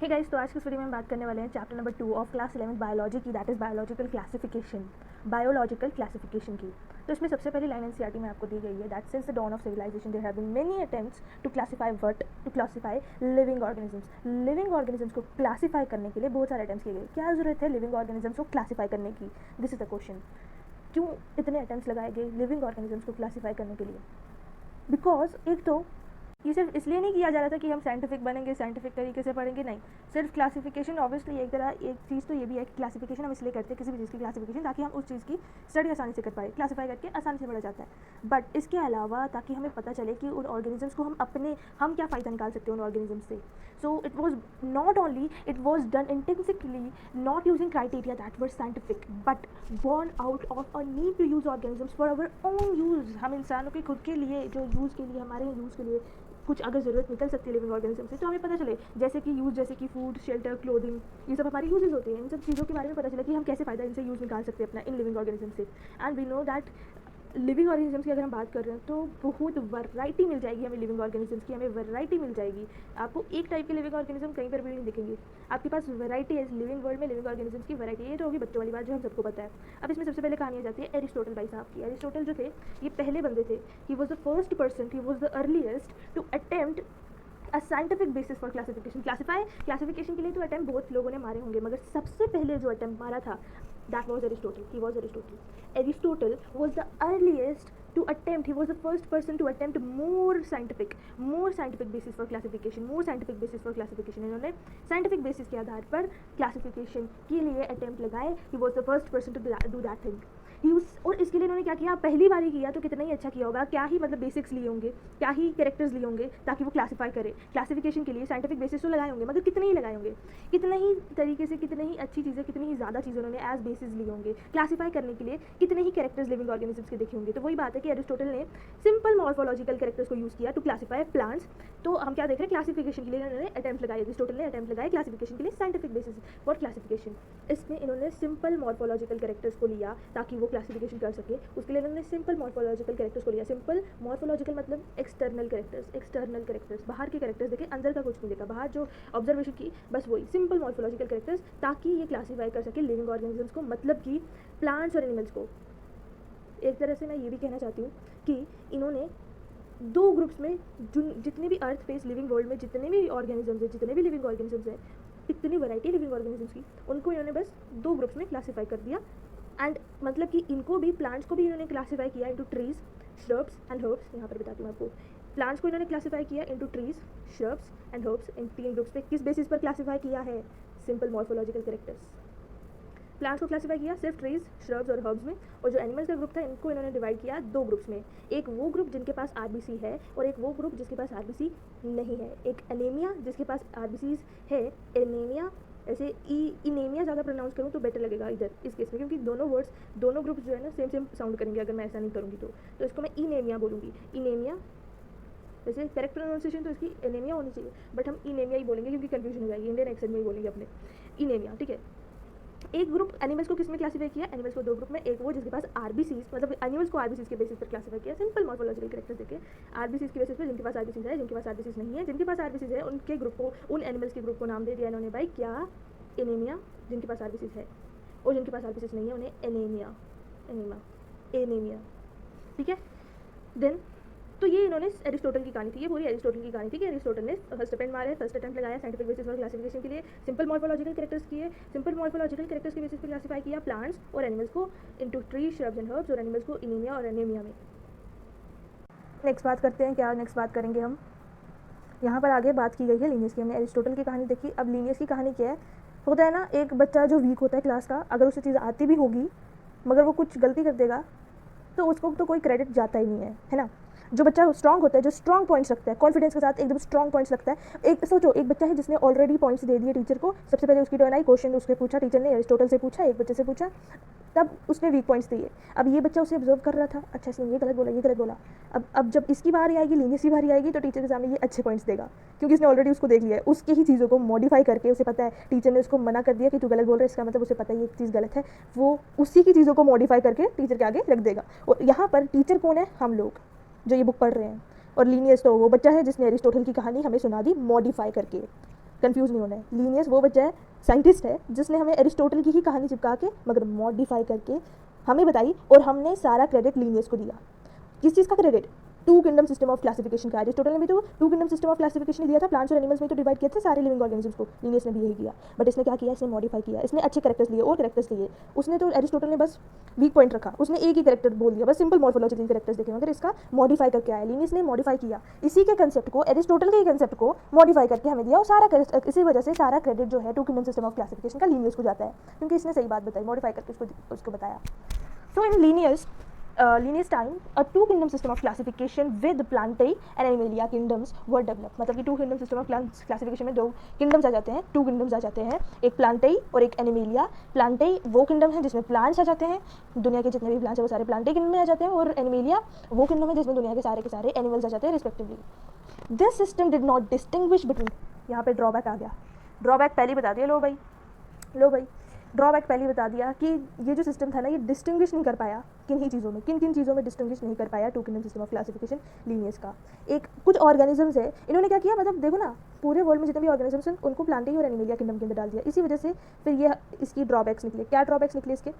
Hey guys, तो आज की इस वीडियो में हम बात करने वाले हैं chapter number 2 of class 11 biology की, दैट इज़ बायोलॉजिकल क्लासिफिकेशन की। तो इसमें सबसे पहली लाइन एनसीईआरटी में आपको दी गई है that since the dawn of civilisation there have been many attempts to classify living organisms. Living organisms को क्लासीफाई करने के लिए बहुत सारे अटेम्प्ट्स किए गए। क्या ज़रूरत है लिविंग ऑर्गेनिजम्स को क्लासीफाई करने की? This is the question. क्यों इतने अटेम्प्ट्स लगाए गए लिविंग ऑर्गेनिजम्स को क्लासीफाई करने के लिए? बिकॉज एक तो ये सिर्फ इसलिए नहीं किया जा रहा था कि हम साइंटिफिक बनेंगे, साइंटिफिक तरीके से पढ़ेंगे, नहीं। सिर्फ क्लासिफिकेशन ऑब्वियसली एक चीज़ तो ये भी है कि क्लासिफिकेशन हम इसलिए करते हैं किसी भी चीज़ की क्लासिफिकेशन ताकि हम उस चीज़ की स्टडी आसानी से कर पाए, क्लासीफाई करके आसानी से पढ़ा जाता है। बट इसके अलावा ताकि हमें पता चले कि उन ऑर्गेनिजम्स को हम क्या फ़ायदा निकाल सकते हैं उन ऑर्गेनिजम्स से। So it was not only it was done इंटेंसिकली not using criteria that were scientific but born out of a need to use organisms for our own use। हम इंसानों के खुद के लिए जो यूज़ के लिए हमारे यूज़ के लिए कुछ अगर ज़रूरत निकल सकती है लिविंग ऑर्गेनिज्म से तो हमें पता चले, जैसे कि फूड, शेल्टर, क्लोथिंग, ये सब हमारी यूजेस होते हैं। इन सब चीज़ों के बारे में पता चला कि हम कैसे फ़ायदा इनसे यूज़ निकाल सकते हैं अपना इन लिविंग ऑर्गेनिज्म से। And we know that living organisms की अगर हम बात कर रहे हैं तो बहुत वैरायटी मिल जाएगी हमें लिविंग ऑर्गेनिजम्स की, हमें वैरायटी मिल जाएगी। आपको एक टाइप के लिविंग ऑर्गेनिज्म कहीं पर भी नहीं दिखेंगे, आपके पास वैरायटी है लिविंग वर्ल्ड में। लिविंग ऑर्गेनिजम्स की वैरायटी, ये तो होगी बच्चों वाली बात जो हम सबको पता है। अब इसमें सबसे पहले कहानी आ जाती है एरिस्टोटल भाई साहब की। एरिस्टोटल जो थे ये पहले बंदे थे, he was the first person, he was the earliest to attempt a scientific basis for classification. Classification के लिए तो अटैम्प्ट बहुत लोगों ने मारे होंगे, मगर सबसे पहले जो अटैम्प्ट मारा था that was Aristotle. He was Aristotle was the earliest to attempt, he was the first person to attempt more scientific basis for classification, इन्होंने scientific basis के आधार पर classification के लिए attempt लगाए। he was the first person to do that thing। और इसके लिए इन्होंने क्या किया, पहली बार ही किया तो कितना ही अच्छा किया होगा, क्या ही मतलब बेसिक्स लिए होंगे, क्या ही कैरेक्टर्स लिए होंगे ताकि वो क्लासीफाई करे। क्लासिफिकेशन के लिए साइंटिफिक बेसिस तो लगाए होंगे, मगर कितने ही लगाए होंगे, कितने ही तरीके से, कितने ही अच्छी चीज़ें, कितनी ही ज़्यादा चीज़ें उन्होंने एज बेसिस लिए होंगे। क्लासीफाई करने के लिए कितने ही कैरेक्टर्स लिविंग ऑर्गेनिजम्स के देखे होंगे। तो वही बात है कि एरिस्टोटल ने सिंपल मॉर्फोलॉजिकल कैरेक्टर्स को यूज़ किया टू क्लासीफाई प्लांट्स। तो हम क्या देख रहे हैं, क्लासिफिकेशन के लिए इन्होंने अटेम्प्ट लगाए, एरिस्टोटल ने अटेम्प्ट लगाए क्लासिफिकेशन के लिए साइंटिफिक बेसिस फॉर क्लासिफिकेशन। इसमें इन्होंने सिंपल मॉर्फोलॉजिकल कैरेक्टर्स को लिया ताकि वो क्लासिफिकेशन कर सके। उसके लिए इन्होंने सिंपल मॉर्फोलॉजिकल कैरेक्टर्स को लिया। सिंपल मॉर्फोलॉजिकल मतलब एक्सटर्नल कैरेक्टर्स, बाहर के कैरेक्टर्स देखे, अंदर का कुछ नहीं देखा, बाहर जो ऑब्जर्वेशन की बस वही सिंपल मॉर्फोलॉजिकल कैरेक्टर्स, ताकि ये क्लासीफाई कर सके लिविंग ऑर्गेनिजम्स को, मतलब कि प्लांट्स और एनिमल्स को। एक तरह से मैं ये भी कहना चाहती हूँ कि इन्होंने दो ग्रुप्स में जितने भी अर्थ फेस लिविंग वर्ल्ड में जितने भी ऑर्गेनिजम्स हैं, जितने भी लिविंग ऑर्गेनिजम्स हैं, इतनी वैरायटी लिविंग ऑर्गेनिजम्स की, उनको इन्होंने बस दो ग्रुप्स में क्लासीफाई कर दिया। एंड मतलब कि इनको भी, प्लांट्स को भी इन्होंने क्लासीफाई किया into trees, shrubs and herbs. यहाँ पर बताती हूँ आपको, प्लांट्स को इन्होंने क्लासीफाई किया into trees, shrubs and herbs, इन तीन ग्रुप्स पे। किस बेसिस पर क्लासीफाई किया है? Simple morphological characters. प्लांट्स को क्लासीफाई किया सिर्फ ट्रीज, श्रब्स और हर्ब्स में। और जो एनिमल्स का ग्रुप था, इनको इन्होंने डिवाइड किया दो ग्रुप्स में। एक वो ग्रुप जिनके पास आरबीसी है और एक वो ग्रुप जिसके पास आरबीसी नहीं है। एक एनीमिया जिसके पास आरबीसी है, एनीमिया, ऐसे इनेमिया ज़्यादा प्रोनाउंस करूँ तो बेटर लगेगा इधर इस केस में, क्योंकि दोनों ग्रुप्स जो है ना सेम साउंड करेंगे अगर मैं ऐसा नहीं करूँगी तो इसको मैं इनेमिया बोलूँगी। इनेमिया वैसे करेक्ट प्रोनाउंसिएशन तो इसकी एनीमिया होनी चाहिए, बट हम इनेमिया ही बोलेंगे क्योंकि कन्फ्यूजन हो जाएगी, इंडियन एक्सेंट में ही बोलेंगे अपने। इनेमिया, ठीक है। एक ग्रुप एनिमल्स को किस में क्लासीफाई किया? एनिमल्स को दो ग्रुप में, एक वो जिसके पास आरबीसीज, मतलब एनिमल्स को आरबीसीज के बेसिस पर क्लासीफाई किया, सिंपल मॉर्फोलॉजिकल कैरेक्टर्स देखे, आरबीसीज के बेसिस पर, जिनके पास आरबीसीज है, जिनके पास आरबीसीज नहीं है। जिनके पास आरबीसीज है उनके ग्रुप को, उन एनिमल्स के ग्रुप को नाम दे दिया इन्होंने भाई क्या? एनीमिया, जिनके पास आरबीसीज है, और जिनके पास आरबीसीज नहीं है उन्हें एनीमिया, ठीक है। देन तो ये इन्होंने एरिस्टोटल की कहानी थी, ये पूरी एरिस्टोटल की कहानी थी कि एरिस्टोटल ने फर्स्ट अटेम्प्ट लगाया साइंटिफिक बेसिस पर क्लासिफिकेशन के लिए, सिंपल मॉर्फोलॉजिकल कैरेक्टर्स किए, सिंपल मॉर्फोलॉजिकल कैरेक्टर्स के बेसिस पर क्लासीफाई किया प्लांट्स और एनिमल्स को into tree, shrubs and herbs, और एनिमल्स को इनेमिया और एनीमिया में। नेक्स्ट बात करते हैं, क्या नेक्स्ट बात करेंगे हम, यहाँ पर आगे बात की गई है लीनियस की। हमने एरिस्टोटल की कहानी देखी, अब लीनियस की कहानी क्या है। होता है ना, एक बच्चा जो वीक होता है क्लास का, अगर उसे चीज़ आती भी होगी मगर वो कुछ गलती कर देगा तो उसको तो कोई क्रेडिट जाता ही नहीं है ना। जो बच्चा स्ट्रॉन्ग होता है, जो स्ट्रॉन्ग पॉइंट्स रखता है, कॉन्फिडेंस के साथ एकदम स्ट्रॉन्ग पॉइंट्स रखता है। एक सोचो, एक बच्चा है जिसने ऑलरेडी पॉइंट्स दे दिए टीचर को, सबसे पहले उसकी टर्न आई, क्वेश्चन उसके पूछा टीचर ने, एरिस्टोटल से पूछा, एक बच्चे से पूछा, तब उसने वीक पॉइंट्स दिए। अब ये बच्चा उसे ऑब्जर्व कर रहा था, अच्छा इसने ये गलत बोला। अब जब इसकी बारी आएगी, लीनियस की बारी आएगी, तो टीचर के सामने ये अच्छे पॉइंट्स देगा क्योंकि इसने ऑलरेडी उसको देख लिया है। उसकी ही चीज़ों को मॉडिफाई करके, उसे पता है टीचर ने उसको मना कर दिया कि तू गलत बोल रहा है, इसका मतलब उसे पता है ये चीज़ गलत है, वो उसी की चीज़ों को मॉडिफाई करके टीचर के आगे रख देगा। और यहाँ पर टीचर कौन है? हम लोग जो ये बुक पढ़ रहे हैं। और लीनियस तो वो बच्चा है जिसने एरिस्टोटल की कहानी हमें सुना दी मॉडिफाई करके। कंफ्यूज नहीं होना है। लीनियस वो बच्चा है, साइंटिस्ट है, जिसने हमें एरिस्टोटल की ही कहानी चिपका के मगर मॉडिफाई करके हमें बताई, और हमने सारा क्रेडिट लीनियस को दिया। किस चीज़ का credit? Two kingdom system of classification का। एरिस्टोटल ने भी तो two kingdom system of classification दिया था, प्लांट्स और एनिमल्स में तो डिवाइड किए थे सारे लिविंग ऑर्गेनिजम्स को, लीनियस ने भी यही किया। बट इसने क्या किया? इसने मॉडिफाई किया, इसने अच्छे कैरेक्टर्स लिए और कैरेक्टर्स लिए। उसने तो एरिस्टोटल ने बस वीक पॉइंट रखा, उसने एक ही कैरेक्टर बोल दिया, बस सिंपल मॉर्फोलॉजिकल कैरेक्टर्स देखे, मगर इसका मॉडिफाई करके आया। लीनियस ने मॉडिफाई किया, इसी के कंसेप्ट को, एरिस्टोटल के कंसेप्ट को मॉडिफाई करके हमें दिया, और सारा इसी वजह से सारा क्रेडिट जो है two kingdom system of classification का लीनियस को जाता है, क्योंकि इसने सही बात बताई, मॉडिफाई करके उसको बताया। सो इन Linnaeus time, a two kingdom system of classification with Plantae and Animalia kingdoms were developed। मतलब कि two kingdom system of classification में दो किंगडम्स आ जाते हैं, टू किंगडम्स आ जाते हैं, एक Plantae और एक Animalia। Plantae वो किंगडम है जिसमें प्लांट्स आ जाते हैं, दुनिया के जितने भी प्लांट्स हैं वो सारे Plantae किंगडम में आ जाते हैं, और Animalia वो किंगडम है जिसमें दुनिया के सारे एनिमल्स आ जाते हैं respectively. This system did not distinguish between, यहाँ पे ड्रॉबैक आ गया, ड्रॉबैक पहले बता दिया, लो भाई ड्रॉबैक पहले बता दिया कि ये जो सिस्टम था ना, ये डिस्टिंग्विश नहीं कर पाया किन चीज़ों में डिस्टिंग्विश नहीं कर पाया two kingdom system of classification Linnaeus का। एक कुछ ऑर्गेनिजम्स है, इन्होंने क्या किया, मतलब देखो ना, पूरे वर्ल्ड में जितने भी ऑर्गेनिजम्स हैं उनको प्लांटेई और एनिमेलिया किंगडम के अंदर डाल दिया। इसी वजह से फिर ये इसकी ड्रॉबैक्स निकले। क्या ड्रॉबैक्स निकले इसके?